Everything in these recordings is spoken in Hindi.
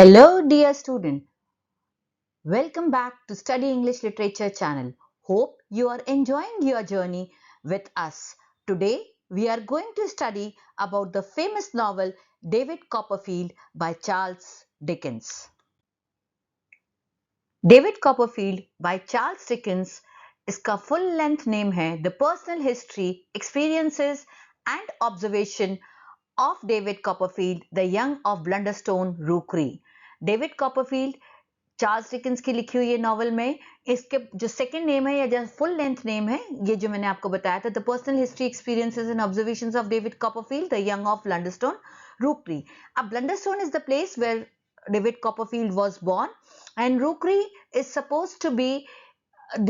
Hello, dear student. Welcome back to Study English Literature channel. Hope you are enjoying your journey with us. Today, we are going to study about the famous novel David Copperfield by Charles Dickens. David Copperfield by Charles Dickens इसका full length name है The Personal History, Experiences and Observation of David Copperfield, the Young of Blunderstone Rookery. David Copperfield Charles Dickens की लिखी हुई ये नॉवल में इसके जो सेकंड नेम है या जो फुल लेंथ नेम है ये जो मैंने आपको बताया था the personal history experiences and observations of David Copperfield the young of Blunderstone Rookery. अब Blunderstone is the place where David Copperfield was born, and Rookery is supposed to be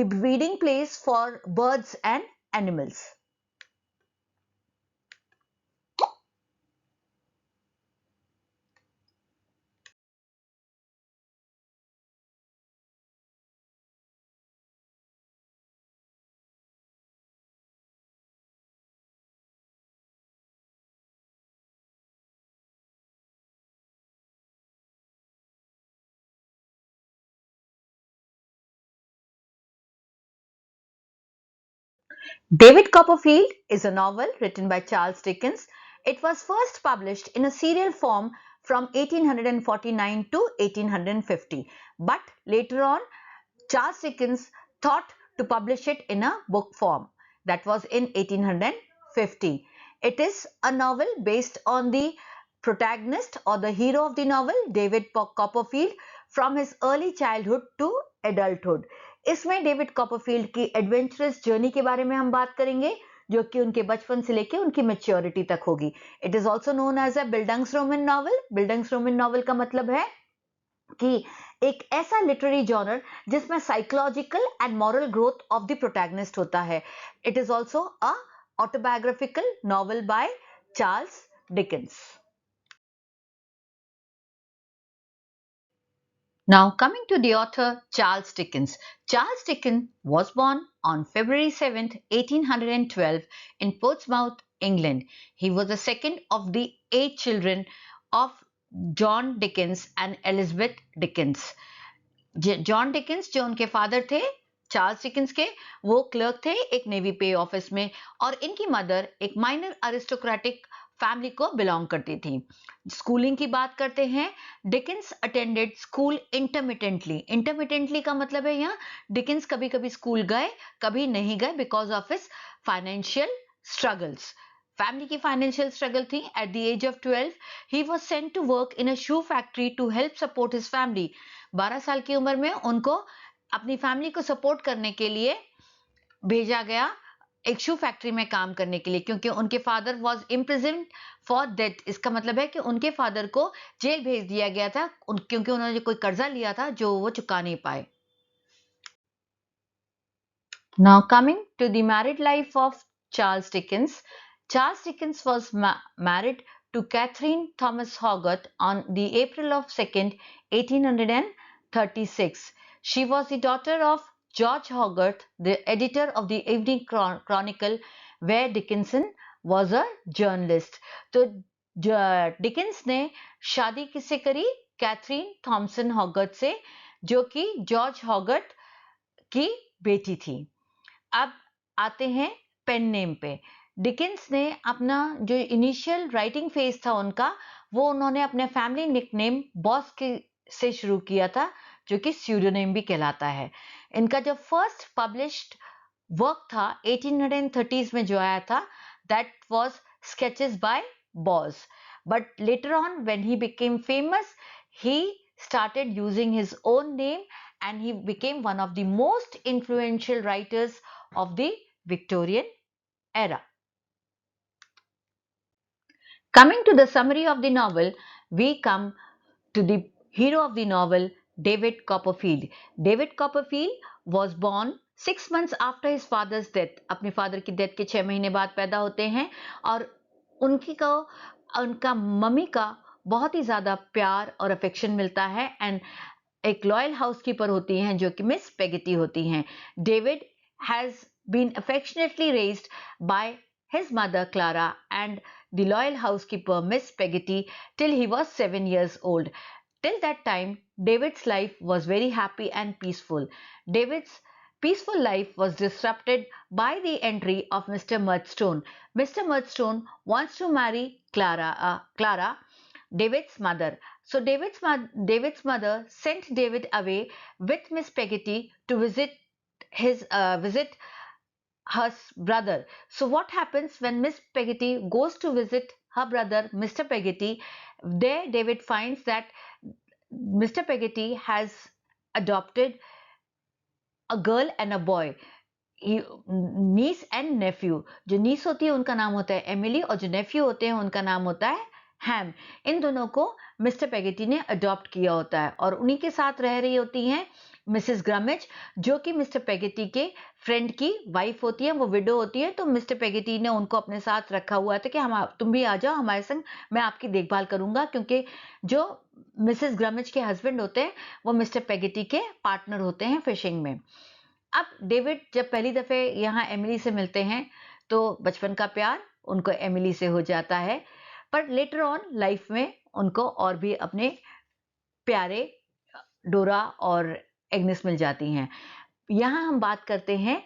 the breeding place for birds and animals. David Copperfield is a novel written by Charles Dickens. It was first published in a serial form from 1849 to 1850, but later on Charles Dickens thought to publish it in a book form. That was in 1850. It is a novel based on the protagonist or the hero of the novel, David Copperfield, from his early childhood to adulthood. इसमें डेविड कॉपरफील्ड की एडवेंचरस जर्नी के बारे में हम बात करेंगे जो कि उनके बचपन से लेकर उनकी मैच्योरिटी तक होगी. It is also known as a bildungsroman novel. Bildungsroman novel का मतलब है कि एक ऐसा लिटरेरी जॉनर जिसमें psychological and moral growth of the protagonist होता है. It is also a autobiographical novel by Charles Dickens. Now coming to the author Charles Dickens. Charles Dickens was born on February 7th, 1812 in Portsmouth, England. He was the second of the 8 children of John Dickens and Elizabeth Dickens. John Dickens जो उनके फादर थे चार्ल्स डिकिंस के, वो क्लर्क थे एक नेवी पे ऑफिस में, और इनकी मदर एक माइनर अरिस्टोक्रेटिक फैमिली को बिलोंग करती थी. स्कूलिंग की बात करते हैं. Dickens attended school intermittently. Intermittently का मतलब है यहाँ डिकिंस कभी कभी स्कूल गए कभी नहीं गए because of his financial struggles. Family की फाइनेंशियल स्ट्रगल थी. At the age of 12 he was sent to work in a shoe factory to help support his family. 12 साल की उम्र में उनको अपनी फैमिली को सपोर्ट करने के लिए भेजा गया एक शू फैक्ट्री में काम करने के लिए, क्योंकि उनके father was imprisoned for debt. इसका मतलब है कि उनके फादर को जेल भेज दिया गया था क्योंकि उन्होंने कोई कर्जा लिया था जो वो चुका नहीं पाए. Now coming to the married life of Charles Dickens. Charles Dickens was married to Catherine Thomas Hogarth on the April of 2nd, 1836. She was the daughter of George Hogarth, the editor of the Evening Chronicle, where Dickinson was a journalist. तो डिकिंस ने शादी किससे करी? कैथरीन थॉमसन हॉगर्थ से, जो कि जॉर्ज हॉगर्थ की बेटी थी. अब आते हैं पेन नेम पे. डिकिंस ने अपना जो इनिशियल राइटिंग फेज था उनका, वो उन्होंने अपने फैमिली निकनेम बॉस के से शुरू किया था, जो कि स्यूडोनेम भी कहलाता है. इनका जो फर्स्ट पब्लिश्ड वर्क था 1830s में जो आया था, that was sketches by Boz. But later on when he became famous, he started using his own name and he became one of the most influential writers of the Victorian era. Coming to the summary of the novel, we come to the hero of the novel, David Copperfield. David Copperfield was born 6 months after his father's death. अपने फादर की डेथ के 6 महीने बाद पैदा होते हैं, और उनका मम्मी का बहुत ही ज़्यादा प्यार और अफेक्शन मिलता है, एंड एक लॉयल हाउसकीपर होती हैं जो कि मिस पेगेटी होती हैं. David has been affectionately raised by his mother Clara and the loyal housekeeper Miss Peggotty till he was 7 years old. Till that time, David's life was very happy and peaceful. David's peaceful life was disrupted by the entry of Mr. Murdstone. Mr. Murdstone wants to marry Clara, David's mother. So David's mother sent David away with Miss Peggotty to visit her brother. So what happens when Miss Peggotty goes to visit her brother, Mr. Peggotty? There, David finds that Mr. Peggotty has adopted a girl and a boy. Niece and nephew. जो नीस होती है उनका नाम होता है एमिली और जो नेफ्यू होते हैं उनका नाम होता है हैम. इन दोनों को मिस्टर पेगेटी ने अडॉप्ट किया होता है और उन्हीं के साथ रह रही होती हैं मिसेस ग्रमिच, जो कि मिस्टर पेगेटी के फ्रेंड की वाइफ होती है. वो विडो होती है, तो मिस्टर पेगेटी ने उनको अपने साथ रखा हुआ था कि तुम भी आ जाओ हमारे संग, मैं आपकी देखभाल करूंगा, क्योंकि जो मिसेस ग्रमिच के हस्बैंड होते हैं वो मिस्टर पेगेटी के पार्टनर होते हैं फिशिंग में. अब डेविड जब पहली दफे यहाँ एमिली से मिलते हैं तो बचपन का प्यार उनको एमिली से हो जाता है, पर लेटर ऑन लाइफ में उनको और भी अपने प्यारे डोरा और एग्नेस मिल जाती हैं. यहाँ हम बात करते हैं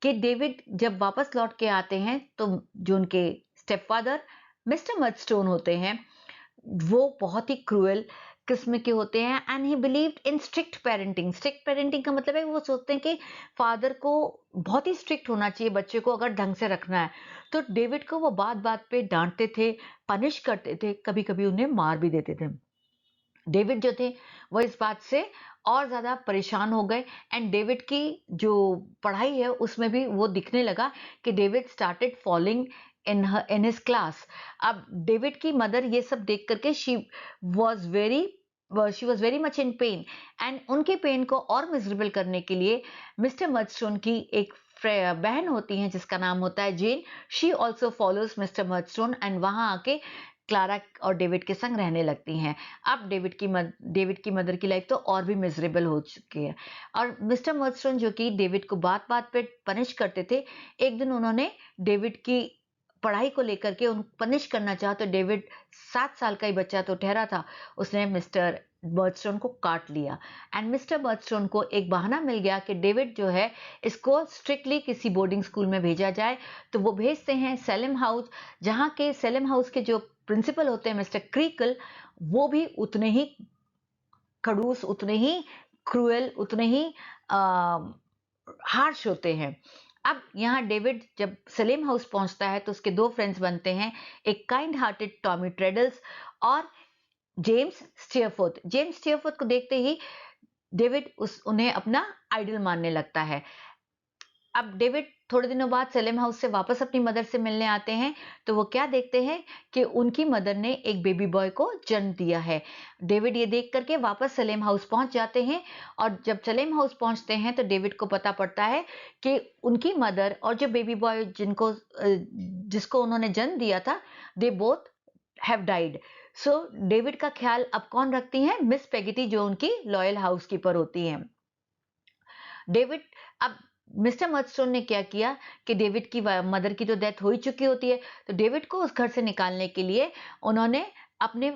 कि डेविड जब वापस लौट के आते हैं तो जो उनके स्टेपफादर मिस्टर मर्डस्टोन होते हैं वो बहुत ही क्रूएल किस्म के होते हैं and he believed in strict parenting. Strict parenting का मतलब है वो सोचते हैं कि फादर को बहुत ही स्ट्रिक्ट होना चाहिए बच्चे को अगर ढंग से रखना है. तो डेविड को वो बात बात पे डांटते थे, पनिश करते थे, कभी कभी उन्हें मार भी देते थे. डेविड जो थे वो इस बात से और ज्यादा परेशान हो गए एंड डेविड की जो पढ़ाई है उसमें भी वो दिखने लगा कि David started falling in his class. अब डेविड की मदर ये सब देख करके she was very much in pen and उनके पेन को और मिजरेबल करने के लिए मिस्टर मर्डस्टोन की एक बहन होती है जिसका नाम होता है Jane. She also follows mister Murdstone and वहां आके क्लारा और डेविड के संग रहने लगती हैं. अब डेविड की मदर की लाइफ तो और भी मिजरेबल हो चुकी है. और मिस्टर मर्डस्टोन जो कि डेविड को बात बात पे पनिश करते थे, एक दिन उन्होंने डेविड की पढ़ाई को लेकर के उन पनिश करना चाहा तो डेविड 7 साल का ही बच्चा तो ठहरा था, उसने मिस्टर बर्डस्टोन को काट लिया एंड मिस्टर बर्डस्टोन को एक बहाना मिल गया कि डेविड जो है इसको स्ट्रिक्टली किसी बोर्डिंग स्कूल में भेजा जाए. तो वो भेजते हैं सेलेम हाउस, जहाँ के सेलेम हाउस के जो प्रिंसिपल होते हैं मिस्टर क्रीकल, वो भी उतने ही खड़ूस, उतने ही क्रूएल, उतने ही हार्श होते हैं. अब यहाँ डेविड जब सलेम हाउस पहुंचता है तो उसके 2 फ्रेंड्स बनते हैं, एक काइंड हार्टेड टॉमी ट्रेडल्स और जेम्स स्टीयरफोर्थ. जेम्स स्टीयरफोर्थ को देखते ही डेविड उन्हें अपना आइडल मानने लगता है. अब डेविड थोड़े दिनों बाद सेलेम हाउस से वापस अपनी मदर से मिलने आते हैं तो वो क्या देखते हैं कि उनकी मदर ने एक बेबी बॉय को जन्म दिया है. डेविड ये देख करके वापस सलेम हाउस पहुंच जाते हैं और जब सलेम हाउस पहुंचते हैं तो डेविड को पता पड़ता है कि उनकी मदर और जो बेबी बॉय जिसको उन्होंने जन्म दिया था, they both have died. So David का ख्याल अब कौन रखती हैं? मिस पेगेटी, जो उनकी लॉयल हाउसकीपर होती हैं. डेविड अब मिस्टर मर्डस्टोन ने क्या किया कि डेविड की मदर की तो डेथ हो ही चुकी होती है, तो डेविड को उस घर से निकालने के लिए उन्होंने अपने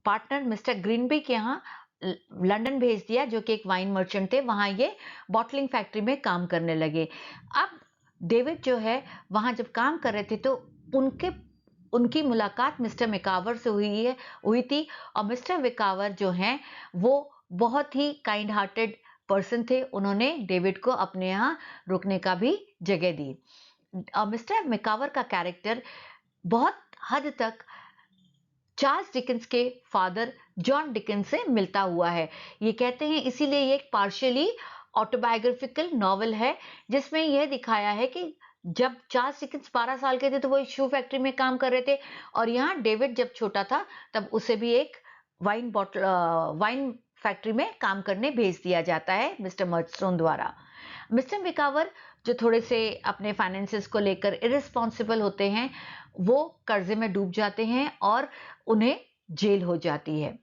पार्टनर मिस्टर ग्रीनबी के यहाँ लंदन भेज दिया, जो कि एक वाइन मर्चेंट थे. वहां ये बॉटलिंग फैक्ट्री में काम करने लगे. अब डेविड जो है वहां जब काम कर रहे थे तो उनकी मुलाकात मिस्टर मिकावर से हुई थी और मिस्टर मिकावर जो हैं वो बहुत ही काइंड हार्टेड पर्सन थे. उन्होंने डेविड को अपने यहाँ रुकने का भी जगह दी. मिस्टर मिकावर का कैरेक्टर बहुत हद तक चार्ल्स डिकेंस के फादर जॉन डिकेंस से मिलता हुआ है. ये कहते हैं इसीलिए ये एक पार्शियली ऑटोबायोग्राफिकल नॉवल है जिसमें यह दिखाया है कि जब चार्ल्स डिकेंस 12 साल के थे तो वो शू फैक्ट्री में काम कर रहे थे और यहाँ डेविड जब छोटा था तब उसे भी एक वाइन फैक्ट्री में काम करने भेज दिया जाता है मिस्टर मर्डस्टोन द्वारा. मिस्टर मिकावर जो थोड़े से अपने फाइनेंसेस को लेकर इररिस्पॉन्सिबल होते हैं, वो कर्जे में डूब जाते हैं और उन्हें जेल हो जाती है.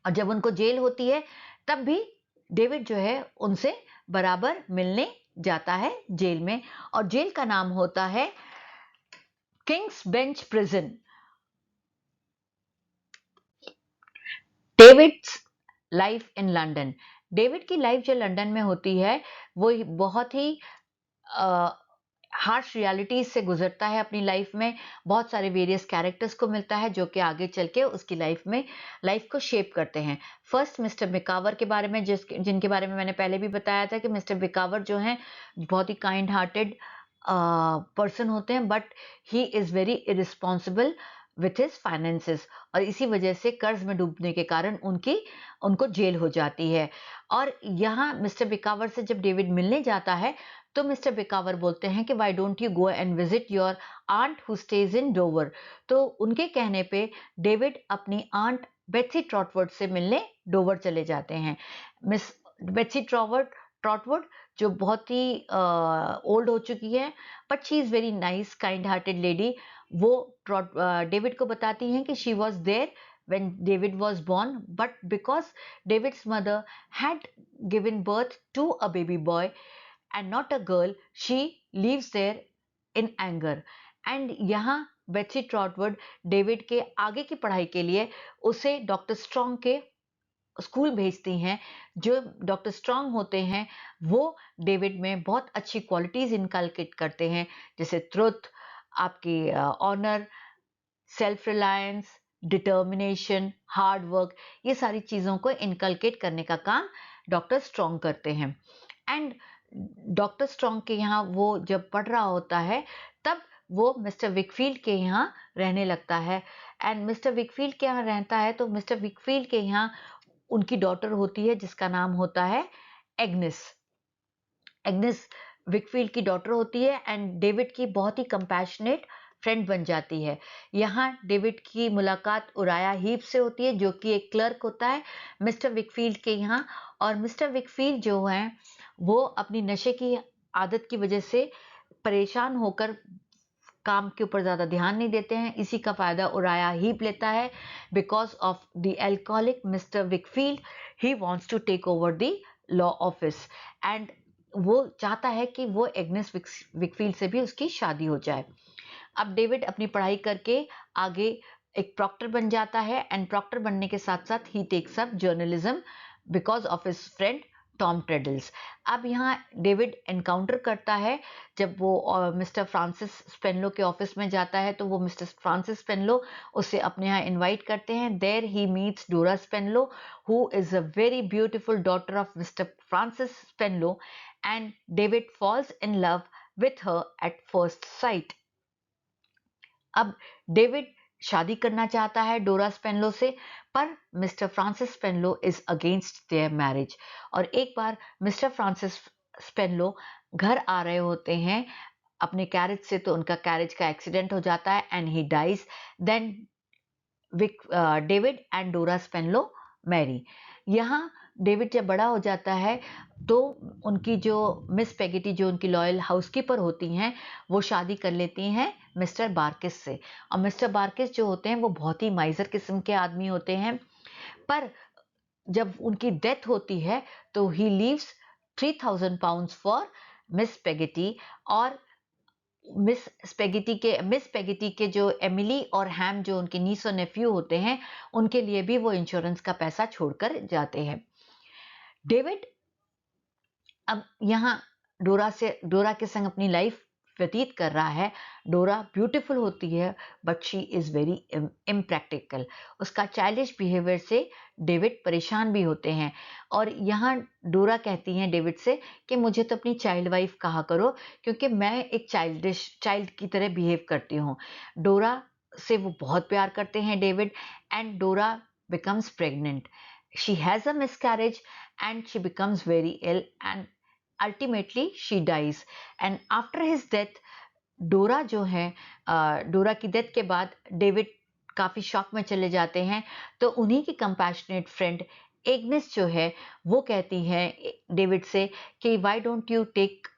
और जब उनको जेल होती है तब भी डेविड जो है उनसे बराबर मिलने जाता है जेल में, और जेल का नाम होता है Kings bench prison. David's life in London. David की लाइफ जो लंदन में होती है वो बहुत ही हार्श रियलिटीज से गुजरता है अपनी लाइफ में। बहुत सारे वेरियस कैरेक्टर्स को मिलता है जो कि आगे चल के उसकी लाइफ को शेप करते हैं। फर्स्ट मिस्टर बिकावर के बारे में, जिनके बारे में मैंने पहले भी बताया था कि मिस्टर बिकावर जो हैं बहुत ही काइंड हार्टेड पर्सन होते हैं, but he is very irresponsible with his finances, और इसी वजह से कर्ज में डूबने के कारण उनको जेल हो जाती है। और यहाँ मिस्टर बिकावर से जब डेविड मिलने जाता है तो मिस्टर बिकावर बोलते हैं कि why don't you go and visit your aunt who stays in Dover. तो उनके कहने पे डेविड अपनी आंट बेथी ट्रॉटवुड से मिलने डोवर चले जाते हैं। मिस बेथी ट्रॉटवुड जो बहुत ही ओल्ड हो चुकी है, but she is very nice kind hearted lady. वो डेविड को बताती हैं कि she was there when David was born, but because David's mother had given birth to a baby boy and not a girl, she leaves there in anger. And यहाँ बेथी ट्रॉटवुड डेविड के आगे की पढ़ाई के लिए उसे डॉक्टर स्ट्रॉन्ग के स्कूल भेजती हैं। जो डॉक्टर स्ट्रॉन्ग होते हैं वो डेविड में बहुत अच्छी क्वालिटीज़ इनकलकेट करते हैं, जैसे ट्रुथ, आपकी honour, self reliance, determination, hard work, ये सारी चीज़ों को इनकलकेट करने का काम डॉक्टर स्ट्रॉन्ग करते हैं। एंड डॉक्टर स्ट्रॉन्ग के यहाँ वो जब पढ़ रहा होता है तब वो मिस्टर विकफील्ड के यहाँ रहने लगता है। एंड मिस्टर विकफील्ड के यहाँ रहता है तो मिस्टर विकफील्ड के यहाँ उनकी डॉटर होती है जिसका नाम होता है एग्नेस। एग्नेस विकफील्ड की डॉटर होती है एंड डेविड की बहुत ही कंपैशनेट फ्रेंड बन जाती है। यहाँ डेविड की मुलाकात उराया हीप से होती है जो कि एक क्लर्क होता है मिस्टर विकफील्ड के यहाँ। और मिस्टर विकफील्ड जो हैं वो अपनी नशे की आदत की वजह से परेशान होकर काम के ऊपर ज़्यादा ध्यान नहीं देते हैं। इसी का फ़ायदा उराया हीप लेता है। Because of the alcoholic mister Wickfield, he wants to take over the law office and वो चाहता है कि वो एग्नेस विकफील्ड से भी उसकी शादी हो जाए। अब डेविड अपनी पढ़ाई करके आगे एक प्रॉक्टर बन जाता है एंड प्रॉक्टर बनने के साथ साथ ही takes up journalism because of his friend Tom Traddles. अब यहाँ डेविड एनकाउंटर करता है जब वो मिस्टर फ्रांसिस स्पेनलो के ऑफिस में जाता है तो वो मिस्टर फ्रांसिस स्पेनलो उसे अपने यहाँ इनवाइट करते हैं। There he meets Dora Spenlow who is a very beautiful daughter of mister Francis Spenlow and David falls in love with her at first sight. अब डेविड शादी करना चाहता है डोरा स्पेनलो से, पर mister Francis Spenlow is against their marriage. और एक बार मिस्टर फ्रांसिस स्पेनलो घर आ रहे होते हैं अपने कैरेज से तो उनका कैरेज का एक्सीडेंट हो जाता है and he dies. Then David and Dora Spenlow Mary. यहाँ डेविड जब बड़ा हो जाता है तो उनकी जो मिस पेगेटी जो उनकी लॉयल हाउसकीपर होती हैं वो शादी कर लेती हैं मिस्टर बार्किस से। और मिस्टर बार्किस जो होते हैं वो बहुत ही माइजर किस्म के आदमी होते हैं। पर जब उनकी डेथ होती है तो ही लीव्स £3000 फॉर मिस पेगेटी। और मिस पेगेटी के जो एमिली और हैम जो उनके नीस और नेफ्यू होते हैं उनके लिए भी वो इंश्योरेंस का पैसा छोड़कर जाते हैं। डेविड अब यहाँ डोरा के संग अपनी लाइफ व्यतीत कर रहा है। डोरा ब्यूटीफुल होती है but she is very impractical. उसका चाइल्डिश बिहेवियर से डेविड परेशान भी होते हैं। और यहाँ डोरा कहती हैं डेविड से कि मुझे तो अपनी चाइल्ड वाइफ कहा करो क्योंकि मैं एक चाइल्ड की तरह बिहेव करती हूँ। डोरा से वो बहुत प्यार करते हैं डेविड एंड डोरा becomes pregnant. She has a miscarriage and she becomes very ill and ultimately she dies. And after his death, डोरा जो है डोरा की डेथ के बाद डेविड काफ़ी शॉक में चले जाते हैं। तो उन्हीं की कंपैशनेट फ्रेंड एग्नेस जो है वो कहती है डेविड से कि why don't you take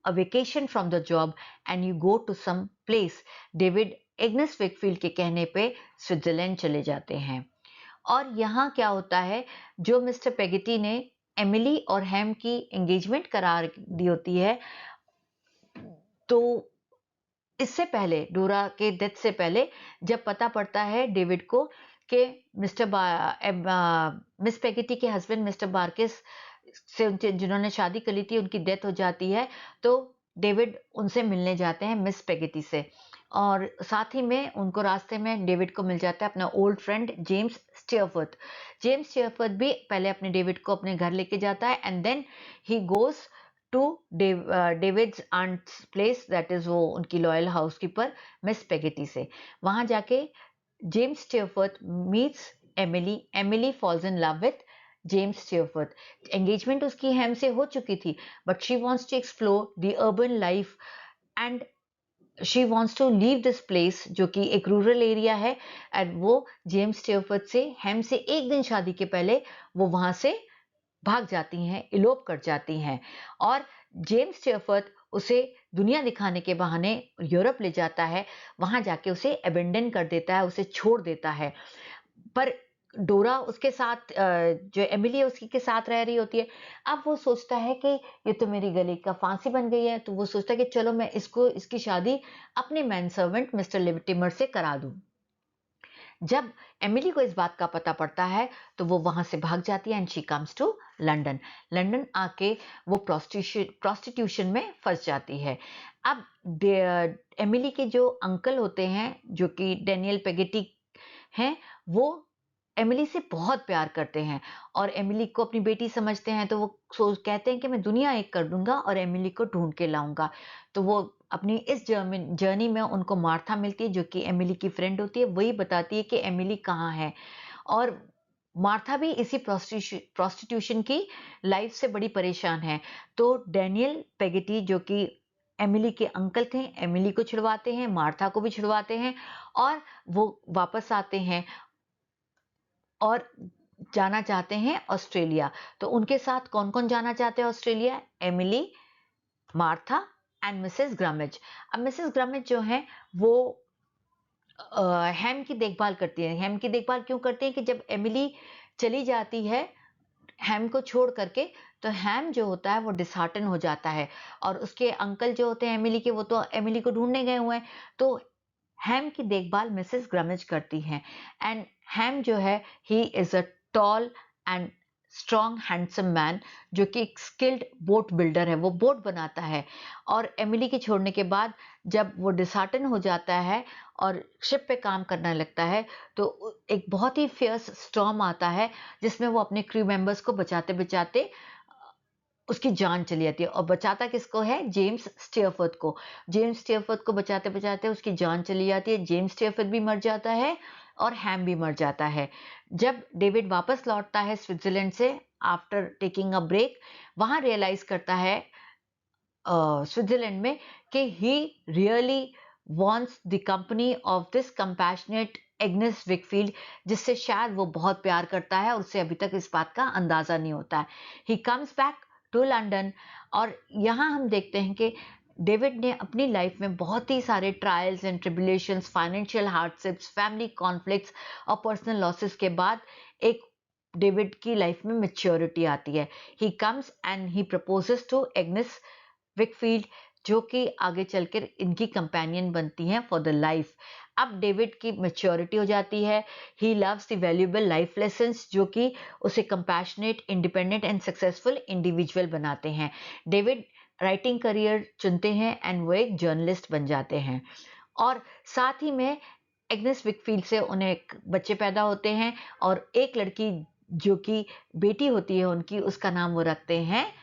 a vacation from the job and you go to some place. David Agnes Wakefield के कहने पे स्विट्जरलैंड चले जाते हैं। और यहाँ क्या होता है, जो मिस्टर पेगेटी ने एमिली और हैम की एंगेजमेंट करार दी होती है, तो इससे पहले डोरा के डेथ से पहले जब पता पड़ता है डेविड को कि मिस पेगेटी के हस्बैंड मिस्टर बार्किस से जिन्होंने शादी कर ली थी उनकी डेथ हो जाती है, तो डेविड उनसे मिलने जाते हैं मिस पेगेटी से, और साथ ही में उनको रास्ते में डेविड को मिल जाता है अपना ओल्ड फ्रेंड जेम्स स्टीयरफोर्थ। जेम्स स्टीयरफोर्थ भी पहले अपने डेविड को अपने घर लेके जाता है, and then he goes to David's aunt's place, that is वो उनकी लॉयल हाउसकीपर मिस पेगेटी से। वहां जाके James Steerforth meets Emily, Emily falls in love with James Steerforth. Engagement उसकी हैम से हो चुकी थी, but she wants to explore the urban life and she wants to leave this place, जो कि एक रूरल एरिया है, एंड वो जेम्स स्टीयरफोर्थ से हैम से एक दिन शादी के पहले वो वहां से भाग जाती हैं, इलोप कर जाती हैं, और जेम्स स्टीयरफोर्थ उसे दुनिया दिखाने के बहाने यूरोप ले जाता है। वहां जाके उसे अबेंडन कर देता है, उसे छोड़ देता है। पर डोरा उसके साथ जो एमिली है उसकी के साथ रह रही होती है। अब वो सोचता है कि ये तो मेरी गले का फांसी बन गई है, तो वो सोचता है कि चलो मैं इसकी शादी अपने मैन सर्वेंट मिस्टर लिटिमर से करा दूं। जब एमिली को इस बात का पता पड़ता है तो वो वहां से भाग जाती है, and she comes to London. London आके वो प्रोस्टिट्यूशन में फंस जाती है। अब एमिली के जो अंकल होते हैं, जो कि डेनियल पेगेटी हैं, वो एमिली से बहुत प्यार करते हैं और एमिली को अपनी बेटी समझते हैं, तो वो सोच कहते हैं कि मैं दुनिया एक कर दूंगा और एमिली को ढूंढ के लाऊंगा। तो वो अपनी इस जर्नी में उनको मार्था मिलती है, जो कि एमिली की फ्रेंड होती है, वही बताती है कि एमिली कहाँ है। और मार्था भी इसी प्रोस्टिट्यूशन की लाइफ से बड़ी परेशान है। तो डेनियल पेगेटी, जो कि एमिली के अंकल थे, एमिली को छुड़वाते हैं, मार्था को भी छुड़वाते हैं, और वो वापस आते हैं और जाना चाहते हैं ऑस्ट्रेलिया। तो उनके साथ कौन कौन जाना चाहते हैं Australia? Emily, Martha and Mrs grammage. अब मिसेस ग्रामेज जो है वो हैम की देखभाल करती है। हैम की देखभाल क्यों करती है कि जब एमिली चली जाती है हैम को छोड़ करके, तो हैम जो होता है वो डिसहार्टन हो जाता है, और उसके अंकल जो होते हैं एमिली के, वो तो एमिली को ढूंढने गए हुए हैं। तो हैम की देखभाल मिसेस ग्रमेज करती हैं, एंड हैम जो है he is a tall and strong handsome man, जो कि एक स्किल्ड बोट बिल्डर है, वो बोट बनाता है। और एमिली के छोड़ने के बाद जब वो डिसहार्टन हो जाता है और शिप पे काम करने लगता है, तो एक बहुत ही फियर्स स्टॉर्म आता है, जिसमें वो अपने क्रू मेंबर्स को बचाते बचाते उसकी जान चली जाती है। और बचाता किसको है? जेम्स स्टीयरफोर्थ को। जेम्स स्टीयरफोर्थ को बचाते बचाते उसकी जान चली जाती है। जेम्स स्टीयरफोर्थ भी मर जाता है और हैम भी मर जाता है। जब डेविड वापस लौटता है स्विट्जरलैंड से आफ्टर टेकिंग अ ब्रेक, वहां रियलाइज करता है स्विट्जरलैंड में कि he really wants the company of this compassionate Agnes Wickfield, जिससे शायद वो बहुत प्यार करता है और उसे अभी तक इस बात का अंदाजा नहीं होता है। He comes back to London, और यहाँ हम देखते हैं कि डेविड ने अपनी लाइफ में बहुत ही सारे trials and tribulations, financial hardships, family conflicts और पर्सनल लॉसेस के बाद एक डेविड की लाइफ में मेच्योरिटी आती है। He comes and he proposes to Agnes Wickfield, जो कि आगे चलकर इनकी कंपेनियन बनती हैं फॉर द लाइफ। अब डेविड की मेच्योरिटी हो जाती है। He loves the valuable life lessons, जो कि उसे compassionate, independent and successful individual बनाते हैं। डेविड राइटिंग करियर चुनते हैं एंड वो एक जर्नलिस्ट बन जाते हैं। और साथ ही में एग्नेस विकफील्ड से उन्हें एक बच्चे पैदा होते हैं, और एक लड़की जो कि बेटी होती है उनकी, उसका नाम वो रखते हैं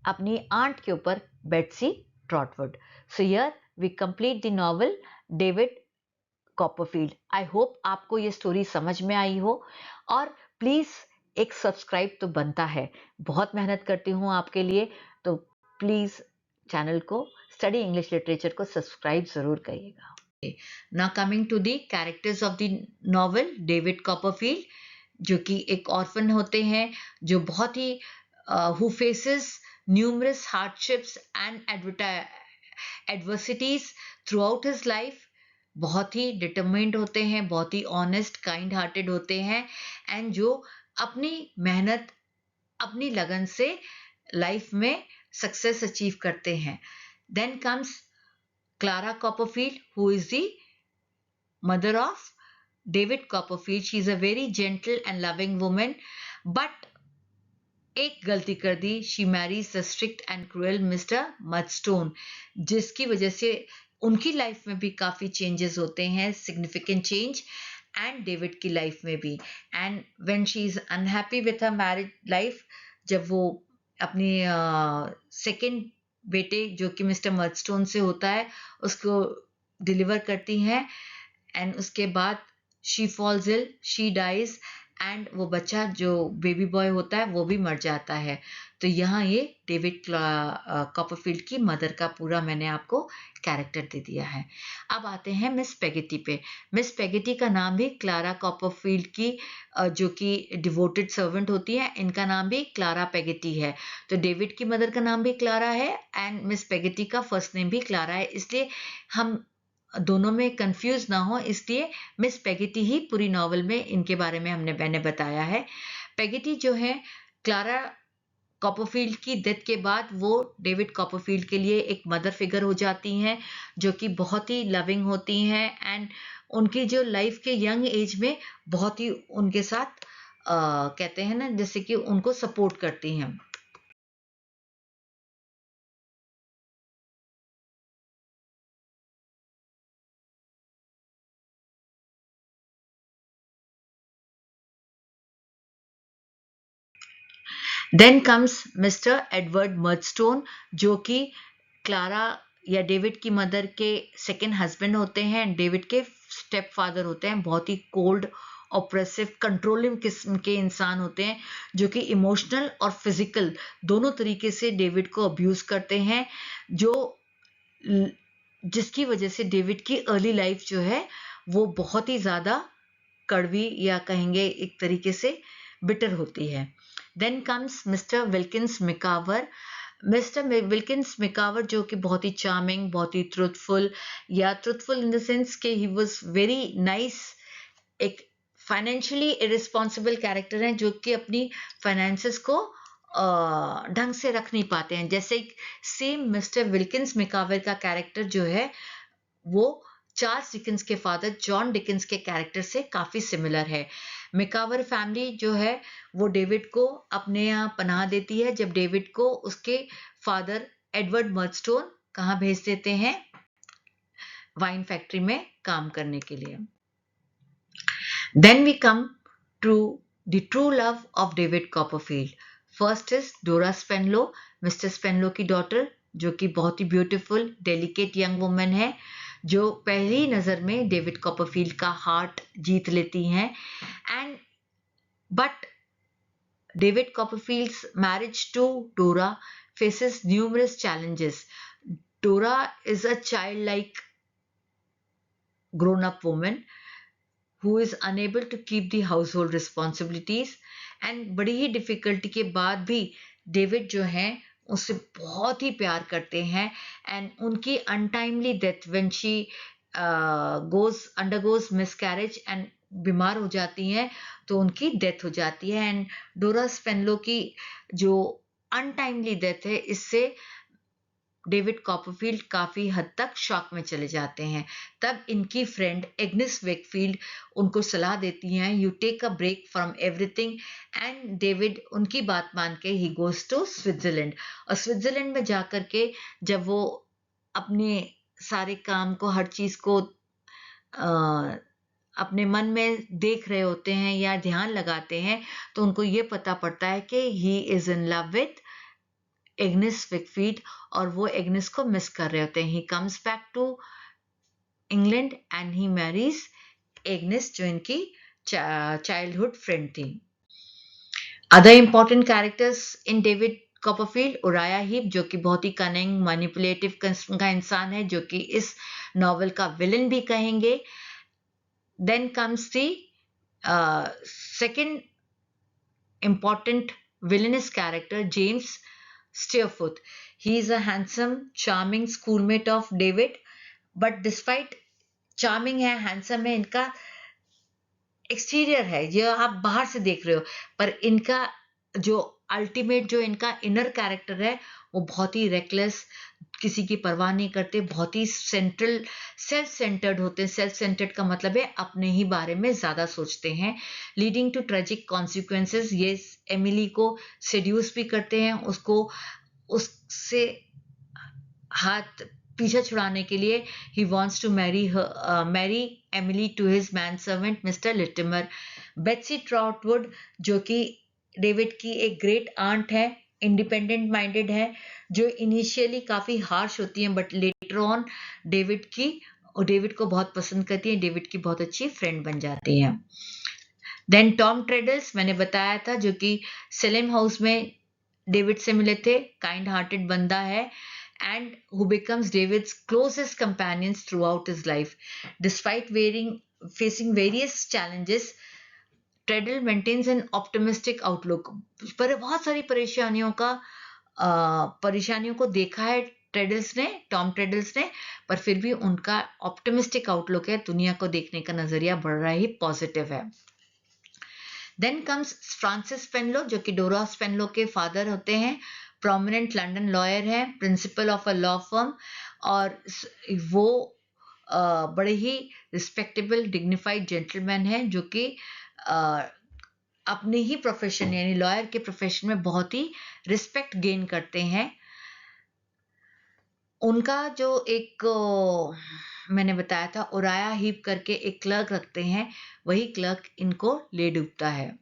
अपनी आंट के ऊपर, Betsey Trotwood. So here we complete the novel David Copperfield. I hope आपको ये स्टोरी समझ में आई हो, और प्लीज एक सब्सक्राइब तो बनता है, बहुत मेहनत करती हूँ आपके लिए, तो प्लीज चैनल को स्टडी इंग्लिश लिटरेचर को सब्सक्राइब जरूर करिएगा। Now coming to the characters of the novel David Copperfield, जो कि एक ऑर्फन होते हैं, जो बहुत ही who faces numerous hardships and adversities throughout his life। बहुत ही डिटरमिन्ड होते हैं, बहुत ही ऑनेस्ट, काइंड हार्टेड होते हैं, एंड जो अपनी मेहनत, अपनी लगन से लाइफ में सक्सेस अचीव करते हैं। Then comes Clara Copperfield, who is the mother of David Copperfield. She is a very gentle and loving woman, but एक गलती कर दी. She marries the strict and cruel mister Murdstone, जिसकी वजह से उनकी लाइफ में भी काफ़ी चेंजेस होते हैं, सिग्निफिकेंट चेंज, एंड डेविड की लाइफ में भी. And when she is unhappy with her married life, जब वो अपनी सेकंड बेटे जो कि मिस्टर मडस्टोन से होता है उसको डिलीवर करती हैं, एंड उसके बाद she falls ill, she dies, and वो बच्चा जो बेबी बॉय होता है वो भी मर जाता है. तो यहाँ ये डेविड कॉपरफील्ड की मदर का पूरा मैंने आपको कैरेक्टर दे दिया है. अब आते हैं मिस पेगेटी पे. मिस पेगेटी का नाम भी क्लारा कॉपरफील्ड की जो कि डिवोटेड सर्वेंट होती है, इनका नाम भी क्लारा पेगेटी है. तो डेविड की मदर का नाम भी क्लारा है एंड मिस पेगेटी का फर्स्ट नेम भी क्लारा है, इसलिए हम दोनों में कंफ्यूज ना हो, इसलिए मिस पेगेटी ही पूरी नॉवल में इनके बारे में मैंने बताया है. पेगेटी जो है क्लारा कॉपरफील्ड की डेथ के बाद वो डेविड कॉपरफील्ड के लिए एक मदर फिगर हो जाती हैं, जो कि बहुत ही लविंग होती हैं, एंड उनकी जो लाइफ के यंग एज में बहुत ही उनके साथ कहते हैं ना जैसे कि उनको सपोर्ट करती हैं. देन कम्स मिस्टर एडवर्ड मर्डस्टोन, जो कि क्लारा या डेविड की मदर के सेकंड हस्बैंड होते हैं, डेविड के स्टेप फादर होते हैं. बहुत ही कोल्ड, ऑप्रेसिव, कंट्रोलिंग किस्म के इंसान होते हैं, जो कि इमोशनल और फिजिकल दोनों तरीके से डेविड को अब्यूज करते हैं, जो जिसकी वजह से डेविड की अर्ली लाइफ जो है वो बहुत ही ज़्यादा कड़वी या कहेंगे एक तरीके से बिटर होती है. Then comes mister Wilkins Micawber. Mister Wilkins Micawber जो कि बहुत ही चार्मिंग, बहुत ही ट्रुथफुल, या ट्रुथफुल इन द सेंस कि ही वाज वेरी नाइस, एक फाइनेंशियली इरिस्पॉन्सिबल कैरेक्टर हैं, जो कि अपनी फाइनेंसेस को ढंग से रख नहीं पाते हैं. जैसे सेम मिस्टर विल्किंस मिकावर का कैरेक्टर जो है वो चार्ल्स डिकिंस के फादर जॉन डिकिंस के कैरेक्टर से काफ़ी सिमिलर है. मिकावर फैमिली जो है वो डेविड को अपने यहाँ पनाह देती है, जब डेविड को उसके फादर एडवर्ड मर्डस्टोन कहाँ भेज देते हैं, वाइन फैक्ट्री में काम करने के लिए. Then we come to the true love of David Copperfield. First is Dora Spenlow, mister Spenlow की डॉटर, जो कि बहुत ही ब्यूटीफुल डेलिकेट यंग वुमन है, जो पहली नज़र में डेविड कॉपरफील्ड का हार्ट जीत लेती हैं. And but David Copperfield's marriage to Dora faces numerous challenges. Dora is a childlike grown-up woman who is unable to keep the household responsibilities, and बड़ी ही डिफिकल्टी के बाद भी डेविड जो हैं उससे बहुत ही प्यार करते हैं, एंड उनकी untimely death when she undergoes miscarriage and बीमार हो जाती हैं, तो उनकी डेथ हो जाती है. एंड डोरा स्पेनलो की जो अनटाइमली डेथ है, इससे डेविड कॉपरफील्ड काफ़ी हद तक शॉक में चले जाते हैं. तब इनकी फ्रेंड एग्नेस वेकफील्ड उनको सलाह देती हैं, you take a break from everything, and David उनकी बात मान के ही गोज टू स्विट्ज़रलैंड. और स्विट्ज़रलैंड में जा कर के जब वो अपने सारे काम को, हर चीज़ को अपने मन में देख रहे होते हैं या ध्यान लगाते हैं, तो उनको ये पता पड़ता है कि he is in love with Agnes Wakefield, और वो एग्नेस को मिस कर रहे होते हैं. He comes back to England and he marries Agnes, जो इनकी चाइल्डहुड फ्रेंड थी. Other important characters in David Copperfield, Uriah Heep, जो कि बहुत ही कनिंग मैनिपुलेटिव किस्म का इंसान है, जो कि इस नॉवल का विलन भी कहेंगे. Then comes the second important villainous character, James Steerforth. He is a handsome, charming schoolmate of David, but despite charming है, handsome है, इनका एक्सटीरियर है, ये आप बाहर से देख रहे हो, पर इनका जो अल्टीमेट जो इनका इनर कैरेक्टर है वो बहुत ही रेकलेस, किसी की परवाह नहीं करते, बहुत ही सेल्फ सेंटर्ड होते हैं. सेल्फ सेंटर्ड का मतलब है अपने ही बारे में ज्यादा सोचते हैं. Leading to tragic consequences. ये एमिली को सेड्यूस भी करते हैं, उससे हाथ पीछे छुड़ाने के लिए. He wants to marry Emily to his man servant mister Littimer. Betsey Trotwood जो कि डेविड की एक ग्रेट आंट है, इंडिपेंडेंट माइंडेड है, जो इनिशियली काफी हार्श होती हैं बट लेटर ऑन डेविड को बहुत पसंद करती हैं, डेविड की बहुत अच्छी फ्रेंड बन जाती हैं. देन टॉम ट्रेडल्स मैंने बताया था, जो कि सेलेम हाउस में डेविड से मिले थे. काइंड हार्टेड बंदा है and who becomes David's closest companions throughout his life. Despite facing various challenges, Treadle maintains an optimistic outlook. पर बहुत सारी परेशानियों को देखा है टॉम ट्रेडल्स ने, पर फिर भी उनका ऑप्टिमिस्टिक आउटलुक है, दुनिया को देखने का नजरिया बड़ा ही पॉजिटिव है. देन कम्स फ्रांसिस पेनलो, जो कि डोरा पेनलो के फादर होते हैं. प्रोमिनेंट लंदन लॉयर है, principle of a law firm, और वो बड़े ही रिस्पेक्टेबल डिग्निफाइड जेंटलमैन है, जो कि अपने ही प्रोफेशन यानी लॉयर के प्रोफेशन में बहुत ही रिस्पेक्ट गेन करते हैं. उनका जो एक मैंने बताया था उराया हीप करके एक क्लर्क रखते हैं, वही क्लर्क इनको ले डूबता है.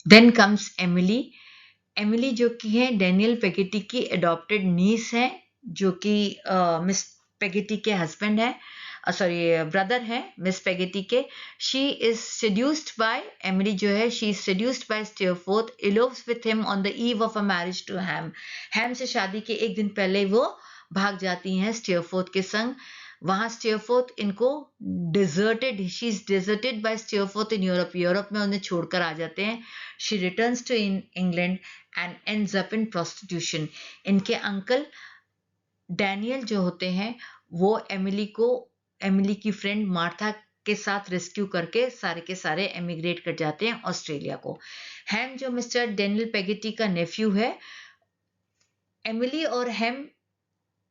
देन कम्स एमिली जो कि है डेनियल पेगेटी की एडॉप्टेड नीस है, जो कि मिस पेगेटी के हस्बैंड है, ब्रदर है मिस पेगेटी के. She is seduced by Emily जो है, she is seduced by Steerforth, elopes with him on the eve of a marriage to Ham से शादी के एक दिन पहले वो भाग जाती हैं स्टीयरफोर्थ के संग. वहां स्टीयरफोर्थ इनको she is deserted by Steerforth in Europe में उन्हें छोड़कर आ जाते हैं. She returns to England and ends up in prostitution. इनके अंकल डैनियल जो होते हैं वो एमिली की फ्रेंड मार्था के साथ रेस्क्यू करके सारे के सारे एमिग्रेट कर जाते हैं ऑस्ट्रेलिया को. हैम जो मिस्टर डेनियल पेगेटी का नेफ्यू है, एमिली और हैम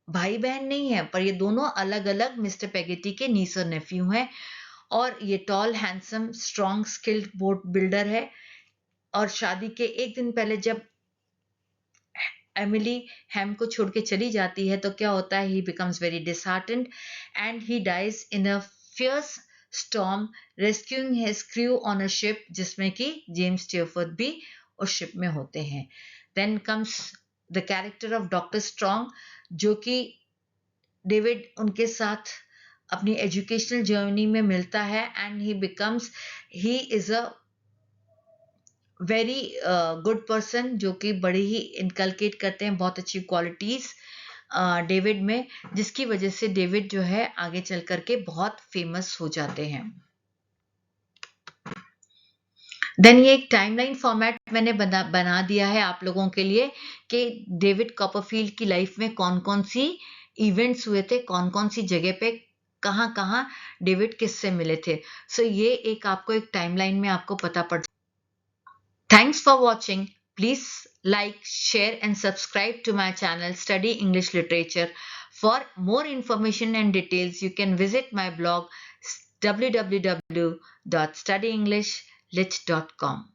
भाई बहन नहीं है, पर ये दोनों अलग अलग मिस्टर पेगेटी के नीस और नेफ्यू हैं. और ये toll handsome strong skilled boat builder है. और शादी के एक दिन पहले जब एमिली हैम को छोड़ के चली जाती है तो क्या होता है, he becomes very disheartened and he dies in a fierce storm rescuing his crew on a ship, जिसमें कि जेम्स स्टीयरफोर्थ भी उस शिप में होते हैं. Then comes the character of Doctor Strong, जो कि डेविड उनके साथ अपनी एजुकेशनल जर्नी में मिलता है and he is a very good person, जो कि बड़े ही इनकलकेट करते हैं बहुत अच्छी क्वालिटीज डेविड में, जिसकी वजह से डेविड जो है आगे चल करके बहुत फेमस हो जाते हैं. देन ये एक टाइमलाइन फॉर्मेट मैंने बना दिया है आप लोगों के लिए कि डेविड कॉपरफील्ड की लाइफ में कौन कौन सी इवेंट्स हुए थे, कौन कौन सी जगह पे कहाँ कहाँ डेविड किससे मिले थे. सो ये एक आपको एक टाइमलाइन में आपको पता पड़. Thanks for watching. Please like, share and subscribe to my channel Study English Literature. For more information and details, you can visit my blog www.studyenglishlit.com.